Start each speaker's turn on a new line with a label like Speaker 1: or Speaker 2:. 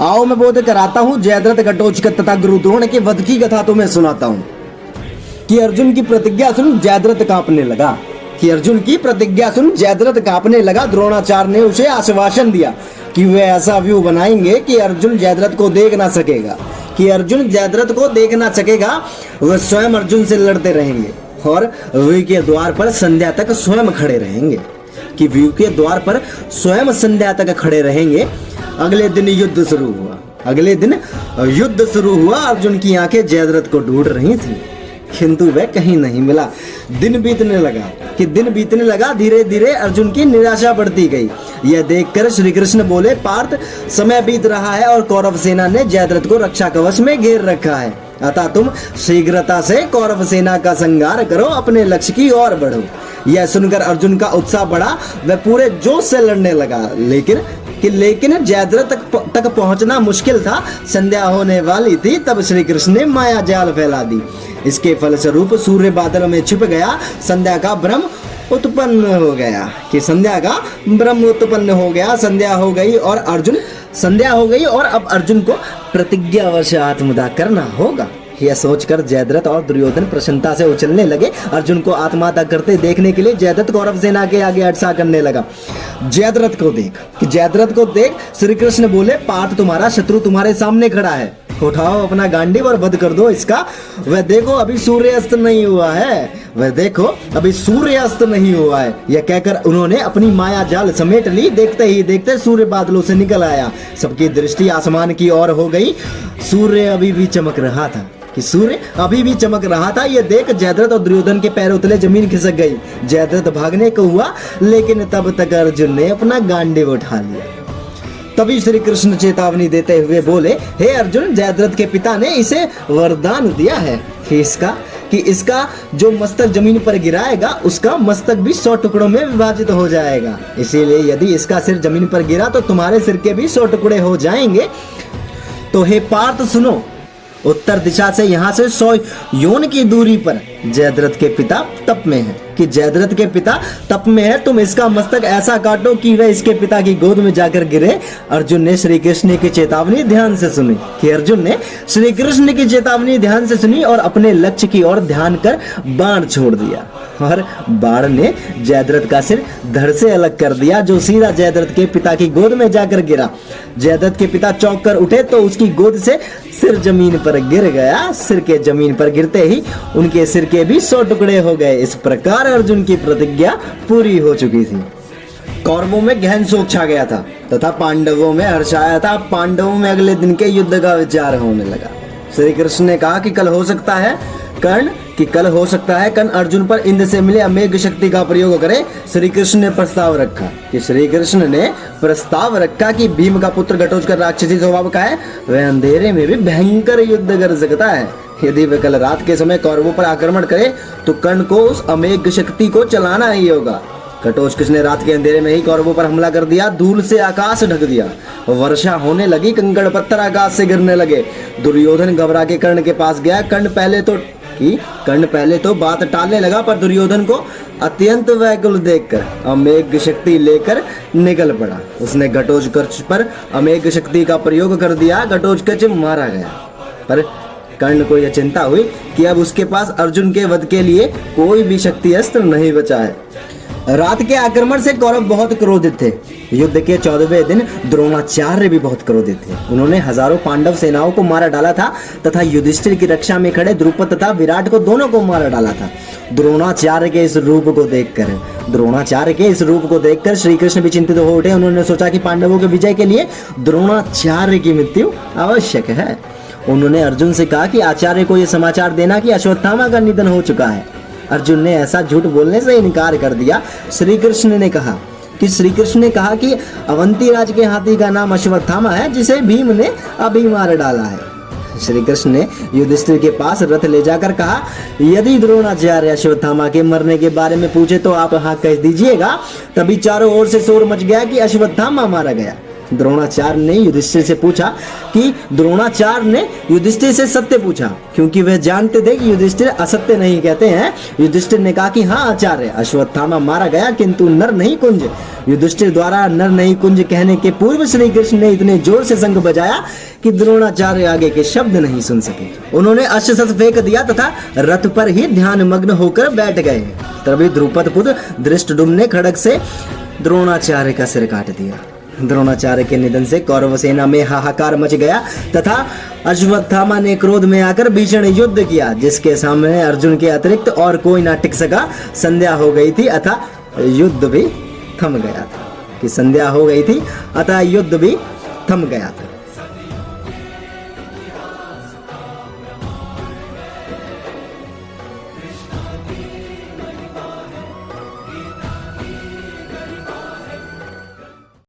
Speaker 1: आओ मैं बोध कराता हूँ जयद्रथ घटोत्कच तथा गुरु द्रोण के वध की कथा तुम्हें सुनाता हूँ। कि अर्जुन की प्रतिज्ञा सुन जयद्रथ कांपने लगा। कि अर्जुन की प्रतिज्ञा सुन जयद्रथ कांपने लगा। द्रोणाचार्य ने उसे आश्वासन दिया कि वे ऐसा व्यू बनाएंगे कि अर्जुन जयद्रथ को देख ना सकेगा। कि अर्जुन जयद्रथ को देख ना सकेगा। वह स्वयं अर्जुन से लड़ते रहेंगे और व्यू के द्वार पर संध्या तक स्वयं खड़े रहेंगे। कि व्यू के द्वार पर स्वयं संध्या तक खड़े रहेंगे। अगले दिन युद्ध शुरू हुआ। अगले दिन युद्ध शुरू हुआ। अर्जुन की आंखें जयद्रथ को ढूंढ रही थी किंतु वह कहीं नहीं मिला। दिन बीतने लगा। कि दिन बीतने लगा। धीरे धीरे अर्जुन की निराशा बढ़ती गई। यह देखकर श्री कृष्ण बोले, पार्थ समय बीत रहा है और कौरव सेना ने जयद्रथ को रक्षा कवच में घेर रखा है। अतः तुम शीघ्रता से कौरव सेना का संहार करो, अपने लक्ष्य की ओर बढ़ो। यह सुनकर अर्जुन का उत्साह बढ़ा। वह पूरे जोश से लड़ने लगा। लेकिन जयद्रथ तक पहुंचना मुश्किल था। संध्या होने वाली थी। तब श्री कृष्ण ने माया जाल फैला दी। इसके फलस्वरूप सूर्य बादल में छिप गया। संध्या का भ्रम उत्पन्न हो गया। कि संध्या का भ्रम उत्पन्न हो गया। संध्या हो गई और अब अर्जुन को प्रतिज्ञावश आत्मदाह करना होगा। यह सोचकर जयद्रथ और दुर्योधन प्रसन्नता से उछलने लगे। अर्जुन को आत्महत्या करते देखने के लिए जयद्रथ कौरव सेना के आगे अटसा करने लगा। जयद्रथ को देख श्री कृष्ण बोले, पार्थ तुम्हारा शत्रु तुम्हारे सामने खड़ा है। उठाओ अपना गांडीव और वध कर दो इसका। वह देखो अभी सूर्यास्त नहीं हुआ है। यह कहकर उन्होंने अपनी माया जाल समेट ली। देखते ही देखते सूर्य बादलों से निकल आया। सबकी दृष्टि आसमान की ओर हो गई। सूर्य अभी भी चमक रहा था। यह देख जयद्रथ और दुर्योधन के पैरों तले जमीन खिसक गई। जयद्रथ भागने को हुआ लेकिन तब तक अर्जुन ने अपना गांडीव उठा लिया। तभी श्री कृष्ण चेतावनी देते हुए बोले, हे अर्जुन, जयद्रथ के पिता ने इसे वरदान दिया है कि इसका जो मस्तक जमीन पर गिराएगा उसका मस्तक भी 100 टुकड़ों में विभाजित हो जाएगा। इसीलिए यदि इसका सिर जमीन पर गिरा तो तुम्हारे सिर के भी 100 टुकड़े हो जाएंगे। तो हे पार्थ सुनो, उत्तर दिशा से यहाँ से 100 योन की दूरी पर जयद्रथ के पिता तप में है। कि जयद्रथ के पिता तप में है। तुम इसका मस्तक ऐसा काटो कि वह इसके पिता की गोद में जाकर गिरे। अर्जुन ने श्री कृष्ण की चेतावनी ध्यान से सुनी और अपने लक्ष्य की ओर ध्यान कर बाण छोड़ दिया और बाण ने जयद्रथ का सिर धड़ से अलग कर दिया, जो सीधा जयद्रथ के पिता की गोद में जाकर गिरा। जयद्रथ के पिता चौंक कर उठे तो उसकी गोद से सिर जमीन पर गिर गया। सिर के जमीन पर गिरते ही उनके सिर के भी 100 टुकड़े हो गए। इस प्रकार अर्जुन की प्रतिज्ञा पूरी हो चुकी थी। कौरवों में गहन शोक छा गया था तथा पांडवों में हर्ष आया था। पांडवों में अगले दिन के युद्ध का विचार होने लगा। श्री कृष्ण ने कहा कि कल हो सकता है कर्ण अर्जुन पर इंद्र से मिले अमेघ शक्ति का प्रयोग करे। श्री कृष्ण ने प्रस्ताव रखा कि भीम का पुत्र घटोत्कच राक्षसी स्वभाव का है। वह अंधेरे में भी भयंकर युद्ध कर सकता है। यदि वह कल रात के समय कौरवों पर आक्रमण करे तो कर्ण को उस अमेघ शक्ति को चलाना ही होगा। घटोत्कच ने रात के अंधेरे में ही कौरवों पर हमला कर दिया। धूल से आकाश ढक दिया। वर्षा होने लगी। कंकड़ पत्थर आकाश से गिरने लगे। दुर्योधन घबरा के कर्ण के पास गया। कर्ण पहले तो बात टालने लगा, पर दुर्योधन को अत्यंत व्याकुल देखकर अमेघ शक्ति लेकर निकल पड़ा। उसने घटोत्कच पर अमेघ शक्ति का प्रयोग कर दिया। घटोत्कच मारा गया। पर कर्ण को यह चिंता हुई कि अब उसके पास अर्जुन के वध के लिए कोई भी शक्ति अस्त्र नहीं बचा है। रात के आक्रमण से कौरव बहुत क्रोधित थे। युद्ध के 14वें दिन द्रोणाचार्य भी बहुत क्रोधित थे। उन्होंने हजारों पांडव सेनाओं को मारा डाला था तथा युधिष्ठिर की रक्षा में खड़े द्रुपद तथा विराट को दोनों को मारा डाला था। द्रोणाचार्य के इस रूप को देखकर श्री कृष्ण भी चिंतित हो उठे। उन्होंने सोचा कि पांडवों के विजय के लिए द्रोणाचार्य की मृत्यु आवश्यक है। उन्होंने अर्जुन से कहा कि आचार्य को यह समाचार देना कि अश्वत्थामा का निधन हो चुका है। अर्जुन ने ऐसा झूठ बोलने से इनकार कर दिया। श्री कृष्ण ने कहा कि अवंती राज के हाथी का नाम अश्वत्थामा है, जिसे भीम ने अभी मार डाला है। श्री कृष्ण ने युधिष्ठिर के पास रथ ले जाकर कहा, यदि द्रोणाचार्य अश्वत्थामा के मरने के बारे में पूछे तो आप हाँ कह दीजिएगा। तभी चारों ओर से शोर मच गया कि अश्वत्थामा मारा गया। द्रोणाचार्य ने युधिष्ठिर से पूछा कि द्रोणाचार्य ने युधिष्ठिर से सत्य पूछा, क्योंकि वह जानते थे कि युधिष्ठिर असत्य नहीं कहते हैं। युधिष्ठिर ने कहा कि हाँ आचार्य, अश्वत्थामा मारा गया किंतु नर नहीं कुंज। युधिष्ठिर द्वारा नर नहीं कुंज कहने के पूर्व श्री कृष्ण ने इतने जोर से शंख बजाया कि द्रोणाचार्य आगे के शब्द नहीं सुन सके। उन्होंने अस्त्र शस्त्र फेंक दिया तथा रथ पर ही ध्यान मग्न होकर बैठ गए। तभी द्रुपद पुत्र धृष्टद्युम्न ने खड्ग से द्रोणाचार्य का सिर काट दिया। द्रोणाचार्य के निधन से कौरव सेना में हाहाकार मच गया तथा अश्वत्थामा ने क्रोध में आकर भीषण युद्ध किया, जिसके सामने अर्जुन के अतिरिक्त और कोई ना टिक सका। संध्या हो गई थी अतः युद्ध भी थम गया था।